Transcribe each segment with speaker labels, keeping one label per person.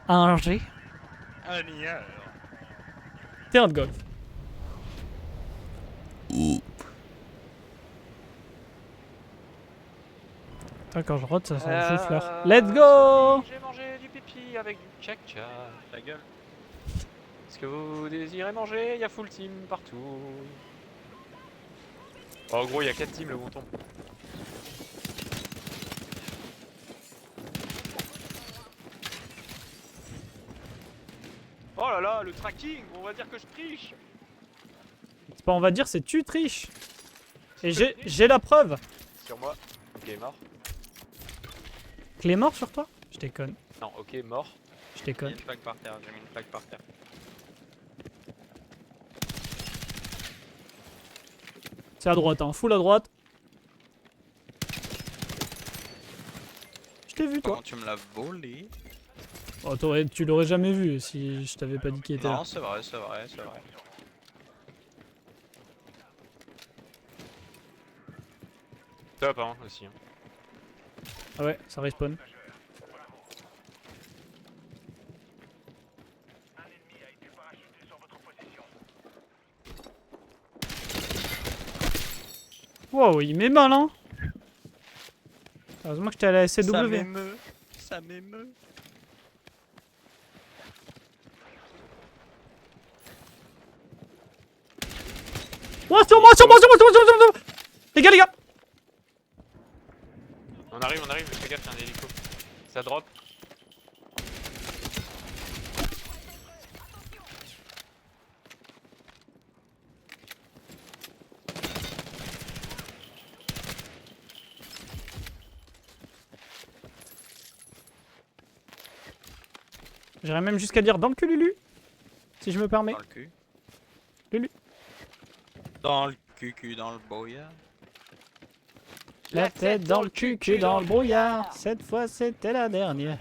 Speaker 1: Un G.
Speaker 2: Un nieur.
Speaker 1: Terrain de golf. Putain, quand je rote, ça sent le chou-fleur. Let's go!
Speaker 2: J'ai mangé du pipi avec du caca. Ta gueule. Est-ce que vous désirez manger? Il y a full team partout. Oh, en gros, il y a 4 teams là où on tombe. Oh là là, le tracking, on va dire que je triche.
Speaker 1: C'est pas on va dire, c'est tu triches. Et j'ai la preuve.
Speaker 2: Sur moi. Ok, mort.
Speaker 1: Clé mort sur toi? Je déconne.
Speaker 2: Non, ok, mort.
Speaker 1: Je
Speaker 2: J'ai
Speaker 1: déconne.
Speaker 2: mis une plaque par terre, j'ai mis une plaque par terre.
Speaker 1: C'est à droite, hein. Full à droite. Je t'ai vu, toi.
Speaker 3: Comment tu me l'as volé?
Speaker 1: Oh, tu l'aurais jamais vu si je t'avais pas dit qu'il était là.
Speaker 3: Non, c'est vrai, c'est vrai, c'est vrai.
Speaker 2: Top, hein, aussi. Hein.
Speaker 1: Ah ouais, ça respawn. Wow, il met mal, hein. Heureusement que j'étais à la
Speaker 3: Ça
Speaker 1: SCW.
Speaker 3: m'émeut, ça m'émeut.
Speaker 1: Oh, sur moi, sur moi, sur moi, sur moi, sur moi. Les gars.
Speaker 2: On arrive, fais gaffe, il y a un hélico. Ça drop.
Speaker 1: J'irais même jusqu'à dire dans le cul, Lulu. Si je me permets.
Speaker 3: Dans le cul.
Speaker 1: Lulu.
Speaker 3: Dans le cul, dans le boya.
Speaker 1: La tête dans le cul, dans le brouillard. Cette fois, c'était la dernière.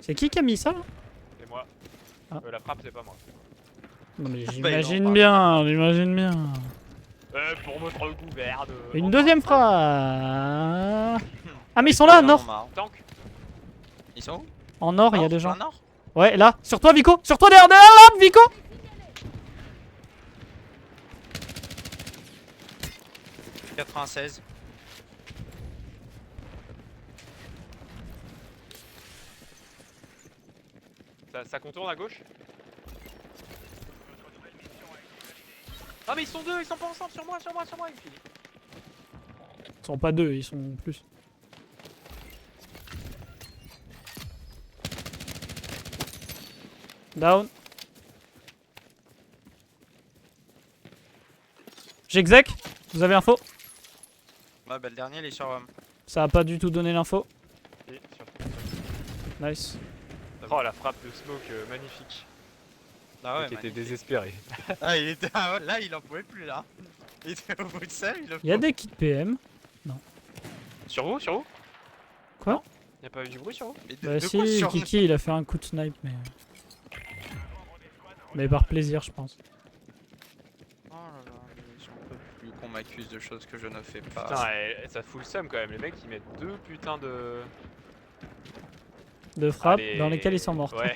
Speaker 1: C'est qui a mis ça, là?
Speaker 2: C'est moi.
Speaker 1: Ah.
Speaker 2: La frappe, c'est pas moi.
Speaker 1: Non mais
Speaker 3: non,
Speaker 1: j'imagine
Speaker 3: pardon.
Speaker 1: bien, j'imagine bien.
Speaker 2: Pour votre gouverne.
Speaker 1: Une deuxième phrase. Ah mais ils sont là, nord.
Speaker 3: Marre.
Speaker 2: Tank.
Speaker 3: Ils sont où?
Speaker 1: En nord, il y a
Speaker 3: Nord,
Speaker 1: des gens.
Speaker 3: plein nord.
Speaker 1: Ouais, là, sur toi, Vico. Sur toi, derrière, là, Vico.
Speaker 3: 96.
Speaker 2: Ça contourne à gauche. Ah mais ils sont deux, ils sont pas ensemble, sur moi, une fille.
Speaker 1: Ils sont pas deux, ils sont plus. Down. J'exec. Vous avez info?
Speaker 3: Ouais, bah le dernier il est sur
Speaker 1: Ça a pas du tout donné l'info.
Speaker 2: Et sur-
Speaker 1: Nice.
Speaker 2: Oh la frappe de smoke magnifique.
Speaker 3: Ah ouais,
Speaker 2: Qui était
Speaker 3: magnifique.
Speaker 2: désespéré.
Speaker 3: Ah, il était... ah, là il en pouvait plus là. Il était au bout de ça, il en
Speaker 1: Il y a
Speaker 3: pouvait
Speaker 1: des kits PM.
Speaker 2: Sur vous, sur vous?
Speaker 1: Quoi?
Speaker 2: Non, y a pas eu du bruit sur vous?
Speaker 3: Mais de
Speaker 1: Bah
Speaker 3: quoi
Speaker 1: si,
Speaker 3: sur...
Speaker 1: Kiki il a fait un coup de snipe mais... Mais par plaisir je pense.
Speaker 3: Oh là là, mais j'en peux plus qu'on m'accuse de choses que je ne fais pas.
Speaker 2: Putain, ça fout le seum quand même. Les mecs ils mettent deux putains de.
Speaker 1: De frappes
Speaker 2: Allez.
Speaker 1: dans lesquelles ils sont morts.
Speaker 2: Ouais.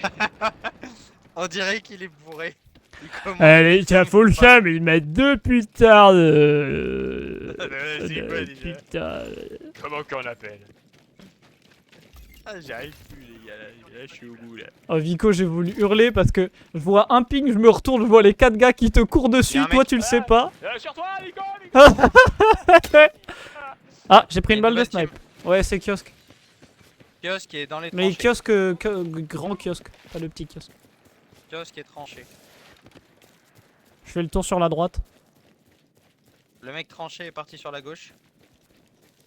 Speaker 3: On dirait qu'il est bourré. Il commence-
Speaker 1: Allez, ça fout le cham, ils mettent deux putains de...
Speaker 3: C'est quoi déjà?
Speaker 1: Putain...
Speaker 2: Comment qu'on appelle?
Speaker 3: Ah, j'y arrive plus les gars, là je suis au bout là.
Speaker 1: Oh Vico, j'ai voulu hurler parce que je vois un ping, je me retourne, je vois les 4 gars qui te courent dessus,
Speaker 3: Y a un
Speaker 1: toi
Speaker 3: mec-
Speaker 1: tu le sais pas.
Speaker 2: Sur toi, Nico,
Speaker 1: Ah, j'ai pris une
Speaker 3: Y a
Speaker 1: balle de
Speaker 3: nouvelle
Speaker 1: snipe. Ouais, c'est kiosque.
Speaker 3: Kiosque est dans les
Speaker 1: Mais
Speaker 3: tranchées.
Speaker 1: kiosque, grand kiosque, pas le petit kiosque.
Speaker 3: Kiosque est tranché.
Speaker 1: Je fais le tour sur la droite.
Speaker 3: Le mec tranché est parti sur la gauche.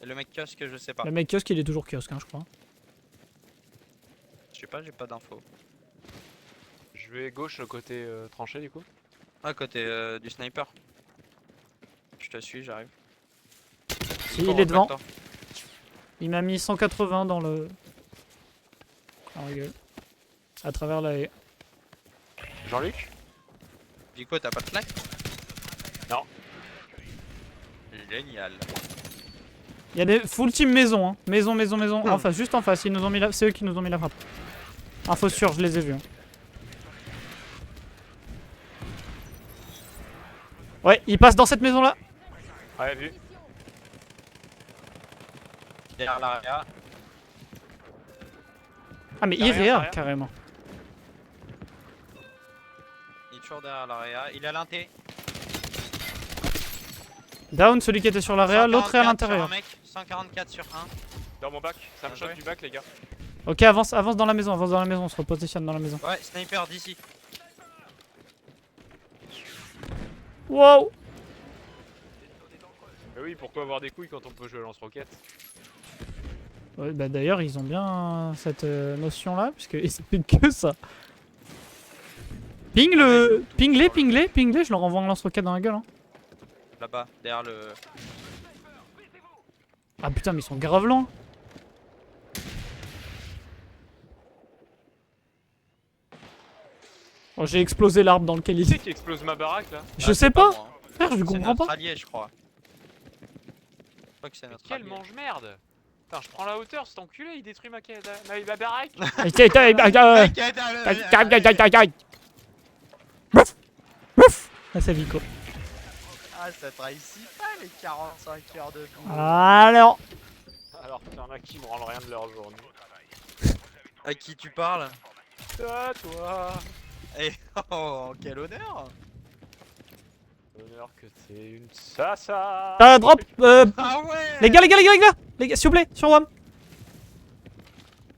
Speaker 3: Et le mec kiosque, je sais pas.
Speaker 1: Le mec kiosque, il est toujours kiosque, hein, je crois.
Speaker 3: Je sais pas, j'ai pas d'infos.
Speaker 2: Je vais gauche côté tranché du coup.
Speaker 3: À côté du sniper. Je te suis, j'arrive.
Speaker 1: Si, il est devant. Il m'a mis 180 dans le... Ah, gueule. À travers la haie.
Speaker 2: Jean-Luc?
Speaker 3: Vico, t'as pas de flag?
Speaker 2: Non.
Speaker 3: Génial.
Speaker 1: Il y a des full team maison, hein. Maison. En face, juste en face, ils nous ont mis la... c'est eux qui nous ont mis la frappe. Info sûre, je les ai vus. Hein. Ouais, il passe dans cette maison là.
Speaker 2: Ouais, vu.
Speaker 3: Derrière l'area.
Speaker 1: Ah mais
Speaker 2: Derrière,
Speaker 1: Iréa
Speaker 2: derrière.
Speaker 1: carrément.
Speaker 3: Il est toujours derrière l'area. Il est à l'inté.
Speaker 1: Down celui qui était sur l'area, l'autre est à
Speaker 3: 144 sur
Speaker 1: l'intérieur.
Speaker 3: un mec, 144 sur 1.
Speaker 2: Dans mon bac. Ça me
Speaker 3: Bien
Speaker 2: shot
Speaker 3: joué.
Speaker 2: du bac, les gars.
Speaker 1: Ok, avance dans la maison, on se repositionne dans la maison.
Speaker 3: Ouais, sniper d'ici.
Speaker 1: Wow.
Speaker 2: Mais oui, pourquoi avoir des couilles quand on peut jouer au lance-roquette?
Speaker 1: Ouais, bah d'ailleurs ils ont bien cette notion là, puisque ils fait que ça. Ping le... Ping-les, je leur envoie un lance-roquette dans la gueule. Hein.
Speaker 3: Là-bas, derrière le.
Speaker 1: Ah putain mais ils sont grave lents. Oh, j'ai explosé l'arbre dans lequel
Speaker 2: Qui
Speaker 1: il
Speaker 2: c'est
Speaker 1: est.
Speaker 2: qui explose ma baraque là?
Speaker 1: Je sais pas,
Speaker 3: Moi, hein.
Speaker 1: frère, je
Speaker 3: C'est
Speaker 1: comprends
Speaker 3: notre
Speaker 1: pas.
Speaker 3: allié, je crois. Je crois que c'est
Speaker 2: Mais
Speaker 3: notre
Speaker 2: quel
Speaker 3: allié.
Speaker 2: mange-merde! Putain, je prends la hauteur, cet enculé, il détruit ma baraque!
Speaker 1: Ah c'est Vico.
Speaker 3: Ah, ça trahit pas les 45 heures de boulot.
Speaker 1: Alors.
Speaker 2: Alors, y'en a qui me rendent rien de leur journée.
Speaker 3: À qui tu parles?
Speaker 2: Toi!
Speaker 3: Eh oh, quel honneur!
Speaker 2: Honneur que c'est une sasa!
Speaker 1: Ah drop
Speaker 3: Ah ouais!
Speaker 1: les gars, s'il vous plaît, sur WAM.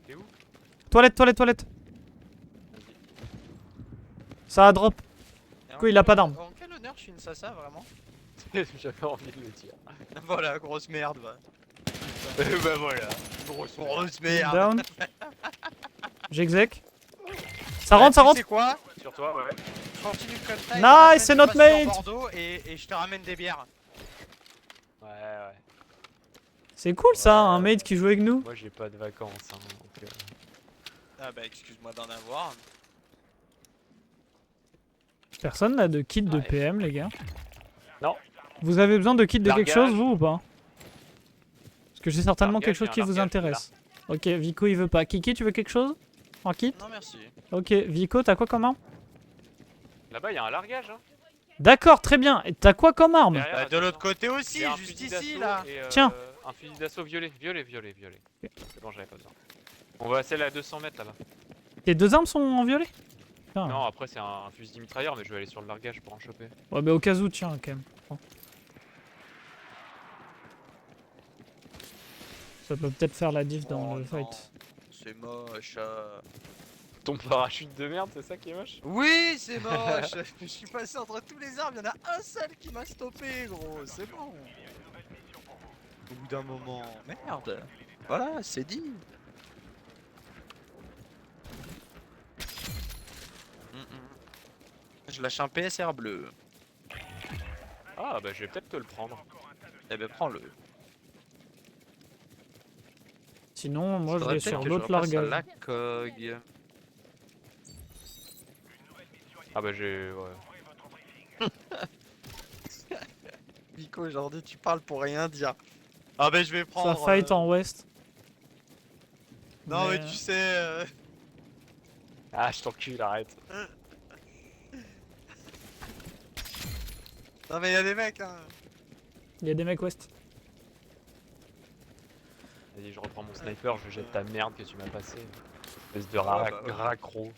Speaker 2: T'es où?
Speaker 1: Toilette. Ça a drop.
Speaker 3: Et en
Speaker 1: coup, il a
Speaker 3: quel-
Speaker 1: pas d'arme.
Speaker 3: En quel honneur je suis une sasa vraiment?
Speaker 2: J'avais envie de le dire.
Speaker 3: Voilà, grosse merde. Va.
Speaker 2: Bah voilà.
Speaker 3: Grosse merde.
Speaker 1: Down. J'exec. Ça rentre.
Speaker 3: C'est quoi?
Speaker 2: Sur toi, ouais.
Speaker 3: Je continue comme ça.
Speaker 1: Nice,
Speaker 3: et dans la
Speaker 1: c'est
Speaker 3: semaine,
Speaker 1: notre
Speaker 3: tu passes sur
Speaker 1: mate.
Speaker 3: Bordeaux et je te ramène des bières.
Speaker 2: Ouais.
Speaker 1: C'est cool ça, un mate qui joue avec nous.
Speaker 2: Moi j'ai pas de vacances, hein, donc
Speaker 3: Ah bah excuse-moi d'en avoir.
Speaker 1: Personne n'a de kit de
Speaker 2: Ouais.
Speaker 1: PM les gars.
Speaker 2: Non.
Speaker 1: Vous avez besoin de kit de quelque
Speaker 2: Largage.
Speaker 1: chose vous ou pas? Parce que j'ai certainement
Speaker 2: Largage,
Speaker 1: quelque chose
Speaker 2: il y a
Speaker 1: qui
Speaker 2: un
Speaker 1: vous
Speaker 2: largage,
Speaker 1: intéresse. Ok, Vico il veut pas. Kiki tu veux quelque chose? En kit?
Speaker 3: Non merci.
Speaker 1: Ok, Vico t'as quoi comme arme?
Speaker 2: Là-bas il y a un largage, hein.
Speaker 1: D'accord, très bien. Et t'as quoi comme arme?
Speaker 2: Derrière,
Speaker 3: Bah, de l'autre
Speaker 2: attention.
Speaker 3: côté
Speaker 2: Il
Speaker 3: aussi,
Speaker 2: y a un
Speaker 3: juste
Speaker 2: fusil
Speaker 3: ici
Speaker 2: d'assaut
Speaker 3: là.
Speaker 2: et,
Speaker 1: Tiens.
Speaker 2: Un fusil d'assaut violet. C'est bon, j'avais pas besoin. On va à celle à 200 mètres là-bas.
Speaker 1: Tes deux armes sont en violet? Putain.
Speaker 2: Non, après c'est un fusil mitrailleur, mais je vais aller sur le largage pour en choper.
Speaker 1: Ouais bah au cas où tiens quand même. Prends. Ça peut peut-être faire la diff dans
Speaker 3: Oh
Speaker 1: le
Speaker 3: non.
Speaker 1: fight.
Speaker 3: C'est moche.
Speaker 2: Ton parachute de merde, c'est ça qui est moche?
Speaker 3: Oui, c'est moche. Je suis passé entre tous les arbres, il y en a un seul qui m'a stoppé, gros. C'est bon. Au bout d'un moment, merde. Voilà, c'est dit. Je lâche un PSR bleu.
Speaker 2: Ah bah je vais peut-être te le prendre.
Speaker 3: Eh ben prends-le.
Speaker 1: Sinon moi je
Speaker 3: Faudrait
Speaker 1: vais
Speaker 3: peut-être
Speaker 1: sur
Speaker 3: que je
Speaker 1: l'autre
Speaker 3: repasse à
Speaker 1: largage.
Speaker 3: la cog.
Speaker 2: Ah bah j'ai... ouais.
Speaker 3: Nico, aujourd'hui tu parles pour rien dire. Ah ben je vais
Speaker 1: Ça
Speaker 3: prendre.
Speaker 1: fight en ouest.
Speaker 3: Non mais tu sais.
Speaker 2: Ah je t'encule, arrête.
Speaker 3: Non mais y'a des mecs hein.
Speaker 1: Il y a des mecs ouest.
Speaker 2: Vas-y, je reprends mon sniper, je jette ta merde que tu m'as passé. Espèce de
Speaker 3: bah ouais.
Speaker 2: raccro.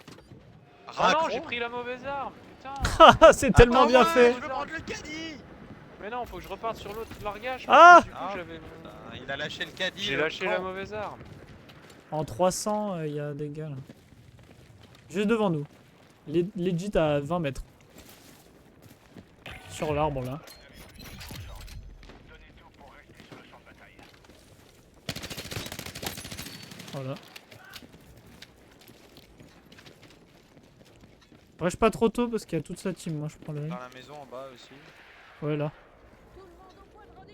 Speaker 2: Oh
Speaker 3: Raccro.
Speaker 2: non, j'ai pris la mauvaise arme, putain.
Speaker 1: Ah c'est tellement
Speaker 3: Attends,
Speaker 1: bien
Speaker 3: ouais,
Speaker 1: fait.
Speaker 3: Je veux prendre le caddie.
Speaker 2: Mais non, faut que je reparte sur l'autre largage.
Speaker 1: Ah
Speaker 2: parce que du coup,
Speaker 3: Ah,
Speaker 2: j'avais...
Speaker 3: Il a lâché le caddie.
Speaker 2: J'ai
Speaker 3: le
Speaker 2: lâché
Speaker 3: con.
Speaker 2: la mauvaise arme.
Speaker 1: En 300 il y a des gars là. Juste devant nous. Legit à 20 mètres. Sur l'arbre là. Voilà. Rush pas trop tôt parce qu'il y a toute sa team. Moi je prends le.
Speaker 3: Dans la maison en bas aussi.
Speaker 1: Ouais là.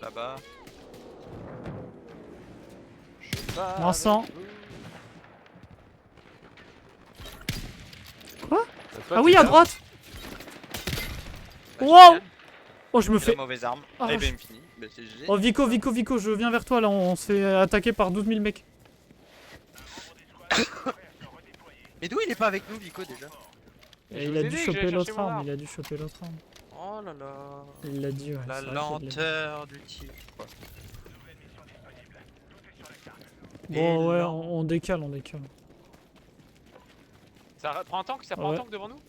Speaker 3: Là-bas.
Speaker 1: Moins 100. Quoi? Ah oui à droite.
Speaker 3: Bah,
Speaker 1: Wow.
Speaker 3: génial.
Speaker 1: Oh je me
Speaker 3: La
Speaker 1: fais.
Speaker 3: mauvaise arme.
Speaker 1: Ah,
Speaker 3: Eh
Speaker 1: je-
Speaker 3: ben fini. Bah c'est GG.
Speaker 1: Oh Vico, je viens vers toi là. On se fait attaquer par 12 000 mecs.
Speaker 3: Mais d'où il est pas avec nous, Vico, déjà?
Speaker 1: Et
Speaker 2: je
Speaker 1: il
Speaker 2: vous
Speaker 1: a
Speaker 2: ai
Speaker 1: dû
Speaker 2: dit que
Speaker 1: choper
Speaker 2: j'allais
Speaker 1: l'autre
Speaker 2: chercher mon
Speaker 1: arme,
Speaker 2: arme.
Speaker 1: il a dû choper l'autre arme.
Speaker 3: Oh là là.
Speaker 1: Il l'a dit, ouais.
Speaker 3: La
Speaker 1: c'est vrai qu'il l'a dit.
Speaker 3: lenteur du tir, quoi.
Speaker 1: Bon,
Speaker 3: Et
Speaker 1: ouais,
Speaker 3: lent.
Speaker 1: on décale, on décale.
Speaker 2: Ça prend un tank, ça prend
Speaker 1: Ouais.
Speaker 2: un tank devant nous.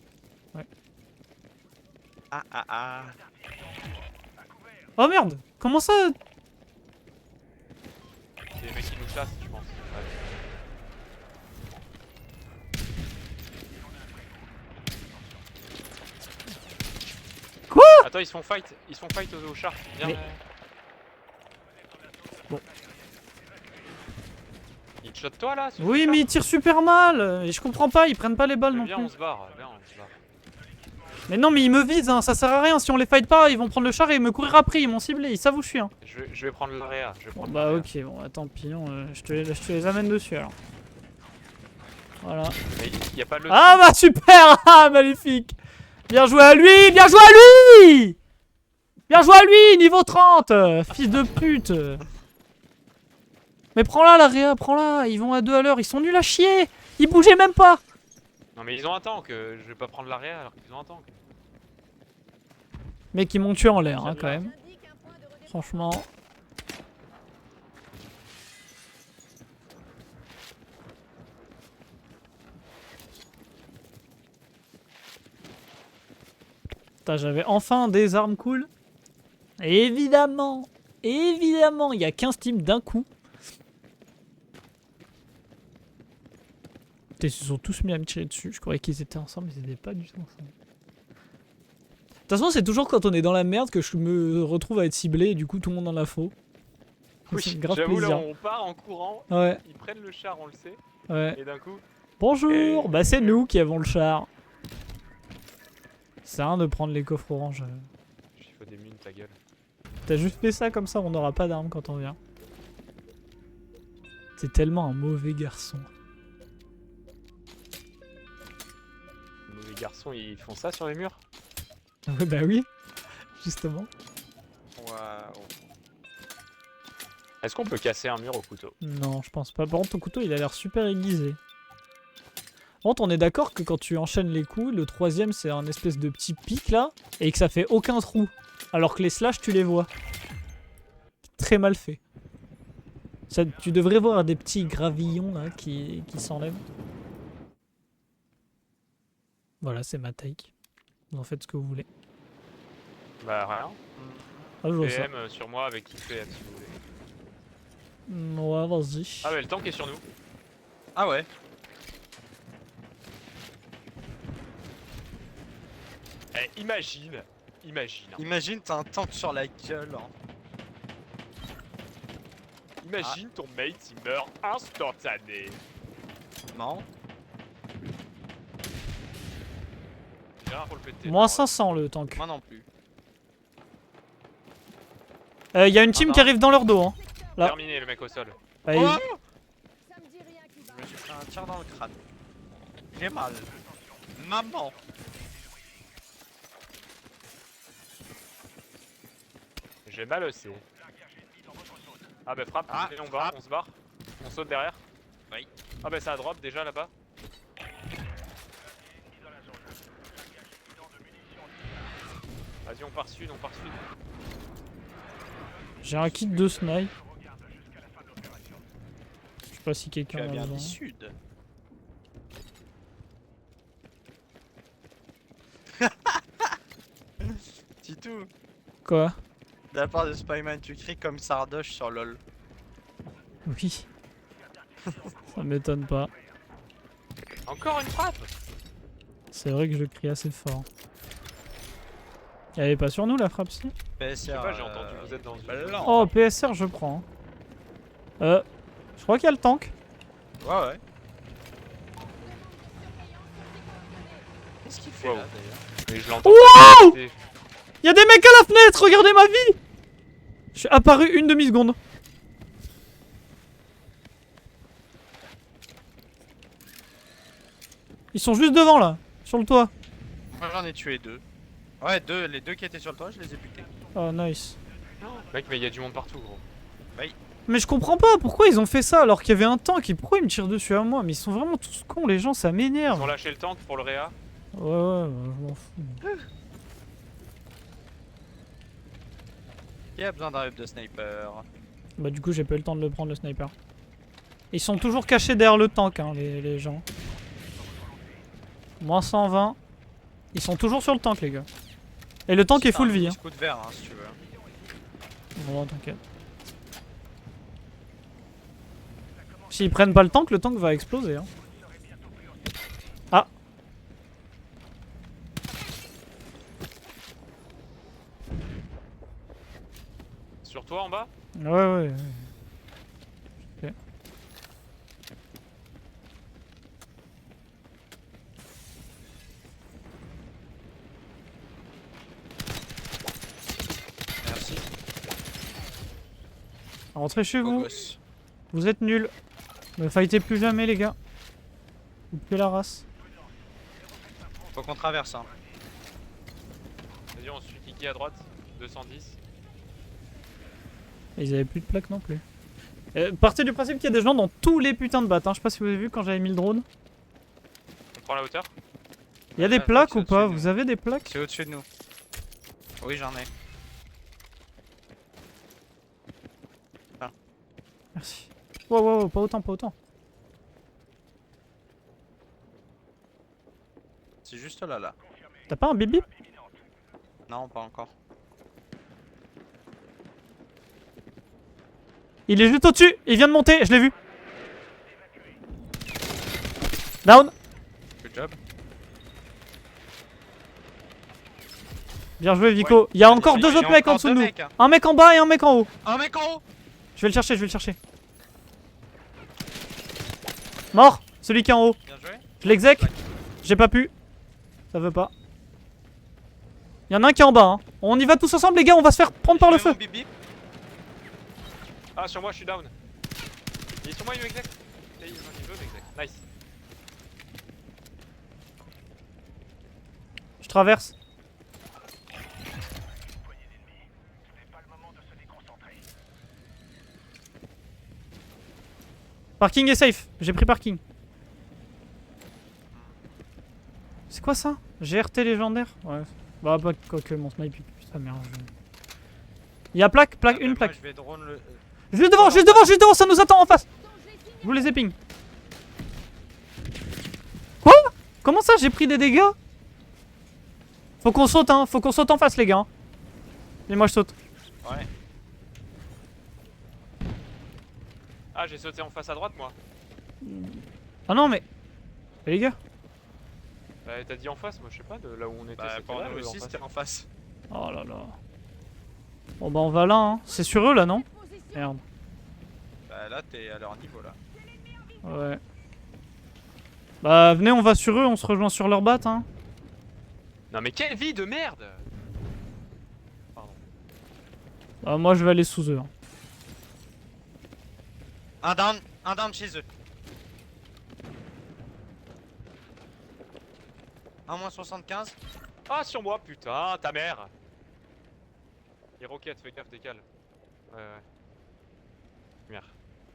Speaker 3: Ah ah ah.
Speaker 1: Oh merde! Comment ça?
Speaker 2: C'est les mecs qui nous chassent, je pense. Ouais.
Speaker 1: Quoi?
Speaker 2: Attends, ils se font fight au char. Viens.
Speaker 1: Mais- Bon.
Speaker 2: Il te shot toi là sur
Speaker 1: Oui,
Speaker 2: le char
Speaker 1: mais ils tirent super mal! Et je comprends pas, ils prennent pas les balles non
Speaker 2: Viens,
Speaker 1: plus.
Speaker 2: on se barre, viens, on se barre.
Speaker 1: Mais non, mais ils me visent, hein, ça sert à rien. Si on les fight pas, ils vont prendre le char et me courir après. Ils m'ont ciblé, ils savent où je suis. Hein.
Speaker 2: Je vais prendre l'area.
Speaker 1: Bon, bah, ok, bon, tant pis, je te les amène dessus alors. Voilà.
Speaker 2: Il y a pas le.
Speaker 1: Ah bah super! Ah, magnifique! Bien joué à lui! Bien joué à lui! Bien joué à lui! Niveau 30! Fils de pute! Mais prends-la, la réa, prends-la! Ils vont à 2 à l'heure, ils sont nuls à chier! Ils bougeaient même pas!
Speaker 2: Non mais ils ont un tank, je vais pas prendre l'area alors qu'ils ont un tank.
Speaker 1: Mec, ils m'ont tué en l'air, hein, quand même. Franchement. Putain, j'avais enfin des armes cool. Et évidemment, évidemment, il y a 15 teams d'un coup. Putain, ils se sont tous mis à me tirer dessus. Je croyais qu'ils étaient ensemble, ils étaient pas du tout ensemble. De toute façon, c'est toujours quand on est dans la merde que je me retrouve à être ciblé et du coup tout le monde en a faux. C'est grave
Speaker 2: J'avoue là
Speaker 1: plaisir.
Speaker 2: on part en courant,
Speaker 1: Ouais,
Speaker 2: ils prennent le char, on le sait,
Speaker 1: ouais.
Speaker 2: et d'un coup.
Speaker 1: Bonjour, bah c'est nous qui avons le char. C'est rien de prendre les coffres orange.
Speaker 2: Il faut des mines, ta gueule.
Speaker 1: T'as juste fait ça comme ça, on n'aura pas d'armes quand on vient. C'est tellement un mauvais garçon.
Speaker 2: Les mauvais garçons ils font ça sur les murs.
Speaker 1: Ouais, bah oui, justement.
Speaker 3: Waouh.
Speaker 2: Est-ce qu'on peut casser un mur au couteau?
Speaker 1: Non, je pense pas. Par contre, ton couteau, il a l'air super aiguisé. Par contre, on est d'accord que quand tu enchaînes les coups, le troisième, c'est un espèce de petit pic là, et que ça fait aucun trou. Alors que les slash, tu les vois. Très mal fait. Ça, tu devrais voir des petits gravillons là qui s'enlèvent. Voilà, c'est ma take. Vous en faites ce que vous voulez.
Speaker 2: Bah rien.
Speaker 1: Ah, je vois ça.
Speaker 2: PM sur moi avec XPM si vous voulez.
Speaker 1: Ouais, vas-y.
Speaker 2: Ah mais le tank est sur nous.
Speaker 3: Ah ouais.
Speaker 2: Eh, imagine. Hein.
Speaker 3: Imagine t'as un tank sur la gueule. Hein.
Speaker 2: Imagine ton mate il meurt instantané.
Speaker 3: Non.
Speaker 2: J'ai rien pour le péter.
Speaker 1: Moins 500 le tank.
Speaker 3: Moi non plus.
Speaker 1: Il y a une team
Speaker 3: non.
Speaker 1: qui arrive dans leur dos. Hein. Là.
Speaker 2: Terminé le mec au sol.
Speaker 1: Bah,
Speaker 3: Oh
Speaker 4: Ça me dit rien qui va.
Speaker 3: je me suis pris un tir dans le crâne. J'ai mal. Maman.
Speaker 2: J'ai mal aussi. Ah bah frappe,
Speaker 3: Ah,
Speaker 2: et on barre, on se barre. On saute derrière.
Speaker 3: Oui.
Speaker 2: Ah bah ça a drop déjà là-bas. Vas-y on part sud,
Speaker 1: j'ai un kit de snipe. Je sais pas si
Speaker 3: Tu
Speaker 1: quelqu'un
Speaker 3: as
Speaker 1: en a
Speaker 3: bien
Speaker 1: besoin.
Speaker 3: dit sud. Titou,
Speaker 1: Quoi?
Speaker 3: de la part de Spyman, tu cries comme Sardoche sur LoL.
Speaker 1: Oui. Ça m'étonne pas.
Speaker 2: Encore une frappe.
Speaker 1: C'est vrai que je crie assez fort. Elle est pas sur nous la frappe si?
Speaker 3: PSR.
Speaker 2: Je sais pas, j'ai entendu vous êtes dans une...
Speaker 3: blanc.
Speaker 1: Oh PSR je prends. Je crois qu'il y a le tank.
Speaker 3: Ouais ouais. Qu'est-ce qu'il fait
Speaker 2: Wow.
Speaker 3: là d'ailleurs?
Speaker 2: Mais je l'entends.
Speaker 1: Wow!
Speaker 2: pas.
Speaker 1: Il y a des mecs à la fenêtre, regardez ma vie! Je suis apparu une demi-seconde. Ils sont juste devant là, sur le toit.
Speaker 3: Moi j'en ai tué deux. Ouais, les deux qui étaient sur le toit, je les ai butés.
Speaker 1: Oh nice.
Speaker 2: Mec mais il y a du monde partout gros.
Speaker 1: Mais Mais je comprends pas pourquoi ils ont fait ça alors qu'il y avait un tank et pourquoi ils me tirent dessus à moi. Mais ils sont vraiment tous cons les gens, ça
Speaker 2: Ils
Speaker 1: m'énerve.
Speaker 2: ont lâché le tank pour le réa.
Speaker 1: Ouais, je m'en fous.
Speaker 3: Qui a besoin d'un hub de sniper?
Speaker 1: Bah du coup j'ai pas eu le temps de le prendre le sniper. Ils sont toujours cachés derrière le tank hein, les gens. Moins 120. Ils sont toujours sur le tank les gars. Et le tank est full vie. Hein.
Speaker 3: Coup de verre hein, si tu veux.
Speaker 1: Bon t'inquiète. S'ils prennent pas le tank va exploser. Hein. Ah.
Speaker 2: Sur toi en bas?
Speaker 1: Ouais. Ok.
Speaker 3: Merci.
Speaker 1: Rentrez chez
Speaker 3: Beau
Speaker 1: vous.
Speaker 3: gosse.
Speaker 1: Vous êtes nuls. Ne fightez plus jamais les gars. Vous puez la race.
Speaker 3: Faut qu'on traverse hein.
Speaker 2: Vas-y, on suit Kiki à droite. 210.
Speaker 1: Et ils avaient plus de plaques non plus. Partez du principe qu'il y a des gens dans tous les putains de battes. Hein. Je sais pas si vous avez vu quand j'avais mis le drone.
Speaker 2: On prend la hauteur?
Speaker 1: Il y a des
Speaker 3: Ouais,
Speaker 1: plaques
Speaker 3: c'est
Speaker 1: ou pas?
Speaker 3: au-dessus de
Speaker 1: Vous avez des plaques?
Speaker 3: C'est au-dessus de nous. Oui j'en ai.
Speaker 1: Merci. Wow, pas autant.
Speaker 3: C'est juste là.
Speaker 1: T'as pas un bip bip?
Speaker 3: Non pas encore.
Speaker 1: Il est juste au-dessus. Il vient de monter. Je l'ai vu. Down.
Speaker 3: Good job.
Speaker 1: Bien joué Vico. Il y a encore
Speaker 3: Il y
Speaker 1: deux
Speaker 3: a
Speaker 1: autres mecs en
Speaker 3: encore
Speaker 1: dessous de
Speaker 3: deux
Speaker 1: nous.
Speaker 3: mecs, hein.
Speaker 1: Un mec en bas et un mec en haut.
Speaker 3: Un mec en haut.
Speaker 1: Je vais le chercher. Mort. Celui qui est en haut.
Speaker 3: Bien joué.
Speaker 1: Je l'exec. J'ai pas pu. Ça veut pas. Il y en a un qui est en bas. Hein. On y va tous ensemble les gars. On va se faire prendre par le
Speaker 3: Je mets
Speaker 1: feu.
Speaker 3: mon bip bip.
Speaker 2: Ah, sur moi, je suis down. Il est sur moi, il m'exec. Il veut m'exec. Nice.
Speaker 1: Je traverse. Parking est safe. J'ai pris parking. C'est quoi ça? GRT légendaire? Ouais. Bah, quoique mon snipe. Putain, merde. Il y a plaque,
Speaker 3: Ah,
Speaker 1: une
Speaker 3: bah,
Speaker 1: plaque.
Speaker 3: moi, je vais drone le.
Speaker 1: Juste devant, ça nous attend en face. Je vous les épingle. Quoi? Comment ça, j'ai pris des dégâts? Faut qu'on saute, hein. Faut qu'on saute en face, les gars. Hein. Et moi, je saute.
Speaker 3: Ouais.
Speaker 2: Ah, j'ai sauté en face à droite, moi.
Speaker 1: Ah non, mais. Et les gars?
Speaker 2: Bah, t'as dit en face, moi, je sais pas, de là où on était.
Speaker 3: Bah
Speaker 2: c'était
Speaker 3: pour
Speaker 2: là,
Speaker 3: nous
Speaker 2: en
Speaker 3: aussi
Speaker 2: face.
Speaker 3: c'était en face.
Speaker 1: Oh là là. Bon, bah, on va là, hein. C'est sur eux, là, non? Merde.
Speaker 3: Bah là t'es à leur niveau là.
Speaker 1: Ouais. Bah, venez, on va sur eux, on se rejoint sur leur batte, hein.
Speaker 2: Non, mais quelle vie de merde!
Speaker 1: Bah, moi, je vais aller sous eux. Hein.
Speaker 3: Un down chez eux. Un moins 75.
Speaker 2: Ah, sur moi, putain, ta mère! Les roquettes, fais gaffe, décale. Ouais. Merde.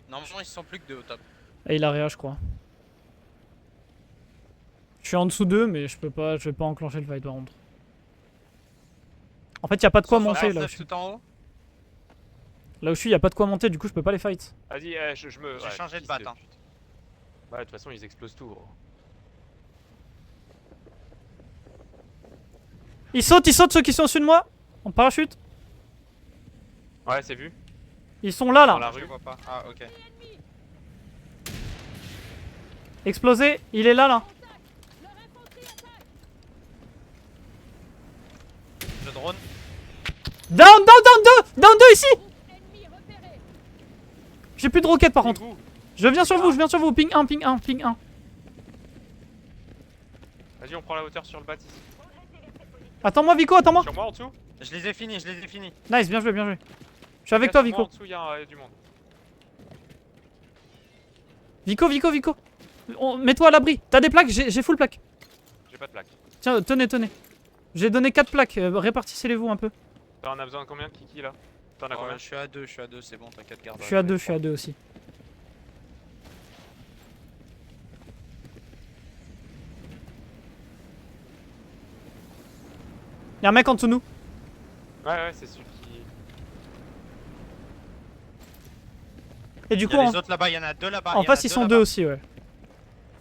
Speaker 3: Normalement ils sont plus que deux au top.
Speaker 1: Et il a réa, je crois. Je suis en dessous d'eux, mais je vais pas enclencher le fight par contre. En fait, y a pas de quoi monter là où je suis.
Speaker 3: Tout en haut.
Speaker 1: Là où je suis, y a pas de quoi monter, du coup, je peux pas les fight.
Speaker 2: Vas-y, je me.
Speaker 3: J'ai changé de
Speaker 2: pisse,
Speaker 3: batte, hein.
Speaker 2: putain. Bah, de toute façon, ils explosent tout, gros.
Speaker 1: Ils sautent ceux qui sont au-dessus de moi. En parachute.
Speaker 2: Ouais, c'est vu.
Speaker 1: Ils sont là,
Speaker 2: Dans
Speaker 1: là.
Speaker 2: la
Speaker 3: Je
Speaker 2: rue.
Speaker 3: les vois pas. Ah ok.
Speaker 1: Explosé. Il est là, là.
Speaker 3: Je drone.
Speaker 1: Down deux ici. J'ai plus de roquettes par contre. Je viens sur vous, ping 1.
Speaker 2: Vas-y, on prend la hauteur sur le bâtisse.
Speaker 1: Attends-moi Vico, attends-moi.
Speaker 2: Sur moi en dessous?
Speaker 3: Je les ai finis.
Speaker 1: Nice, bien joué. Je suis avec
Speaker 2: Là,
Speaker 1: toi
Speaker 2: sur moi,
Speaker 1: Vico.
Speaker 2: en dessous, il y a du monde.
Speaker 1: Vico. Mets-toi à l'abri. T'as des plaques? J'ai full plaques.
Speaker 2: J'ai pas de plaque.
Speaker 1: Tiens, tenez. J'ai donné 4 plaques. Répartissez-les-vous un peu.
Speaker 2: On a besoin de combien de Kiki là? T'en as
Speaker 3: Oh,
Speaker 2: combien?
Speaker 3: je suis à 2, c'est bon, t'inquiète, garde.
Speaker 1: Je suis à 2, je suis à 2 aussi. Y'a un mec en dessous de nous.
Speaker 2: Ouais, c'est celui qui.
Speaker 1: Et du
Speaker 3: Il
Speaker 1: coup,
Speaker 3: y a les autres là-bas, il y en a 2 là-bas.
Speaker 1: en
Speaker 3: il y en a
Speaker 1: face, ils sont
Speaker 3: là-bas.
Speaker 1: 2 aussi, ouais.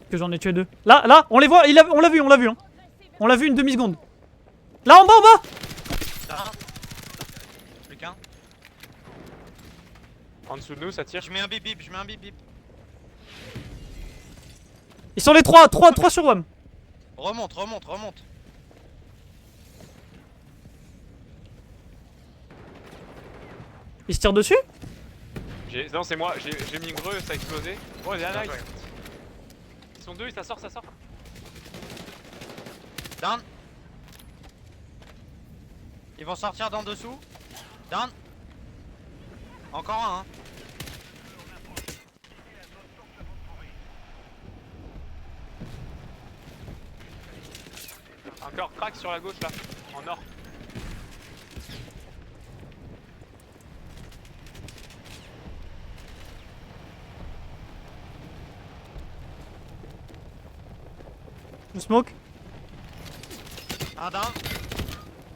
Speaker 1: Que j'en ai tué 2. Là, on les voit, on l'a vu, hein. On l'a vu une demi-seconde. Là, en bas.
Speaker 3: Là. Plus qu'un.
Speaker 2: En dessous de nous, ça tire.
Speaker 3: Je mets un bip bip.
Speaker 1: Ils sont les 3 sur WAM.
Speaker 3: Remonte.
Speaker 1: Ils se tirent dessus.
Speaker 2: Non, c'est moi, j'ai mis une greu, ça a explosé. Oh, il est là,
Speaker 3: Ouais.
Speaker 2: Ils sont 2, ça sort.
Speaker 3: Down. Ils vont sortir d'en dessous. Down. Encore un. Hein.
Speaker 2: Encore crack sur la gauche là, en or.
Speaker 1: Je smoke.
Speaker 3: Un down.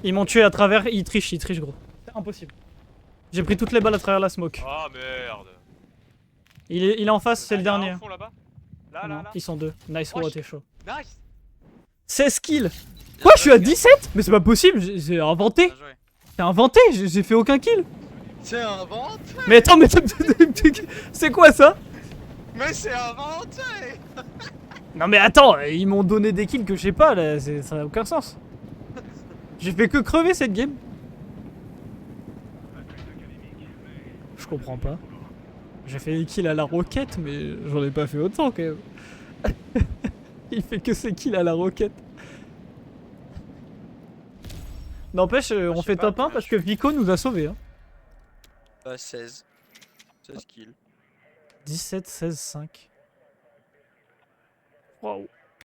Speaker 1: Ils m'ont tué à travers. Ils trichent gros. C'est impossible. J'ai pris toutes les balles à travers la smoke.
Speaker 2: Oh merde.
Speaker 1: Il est en face, c'est le
Speaker 2: Il y en a un
Speaker 1: dernier.
Speaker 2: au fond, là-bas. Là,
Speaker 1: Non,
Speaker 2: là.
Speaker 1: ils sont 2. Nice,
Speaker 2: Oh,
Speaker 1: wow, t'es chaud.
Speaker 2: Nice.
Speaker 1: 16 kills. Quoi, je suis à 17? Mais c'est pas possible, j'ai inventé.
Speaker 3: Bien joué.
Speaker 1: J'ai inventé, j'ai fait aucun kill.
Speaker 3: C'est inventé.
Speaker 1: Mais attends, mais c'est quoi ça?
Speaker 3: Mais c'est inventé.
Speaker 1: Non mais attends, ils m'ont donné des kills que je sais pas là, ça n'a aucun sens. J'ai fait que crever cette game. Je comprends pas. J'ai fait des kills à la roquette, mais j'en ai pas fait autant quand même. Il fait que ses kills à la roquette. N'empêche, on
Speaker 3: sais
Speaker 1: fait
Speaker 3: pas,
Speaker 1: top 1
Speaker 3: mais
Speaker 1: parce
Speaker 3: je
Speaker 1: que Vico nous a sauvés. Hein.
Speaker 3: 16 kills.
Speaker 1: 17, 16, 5. Waouh.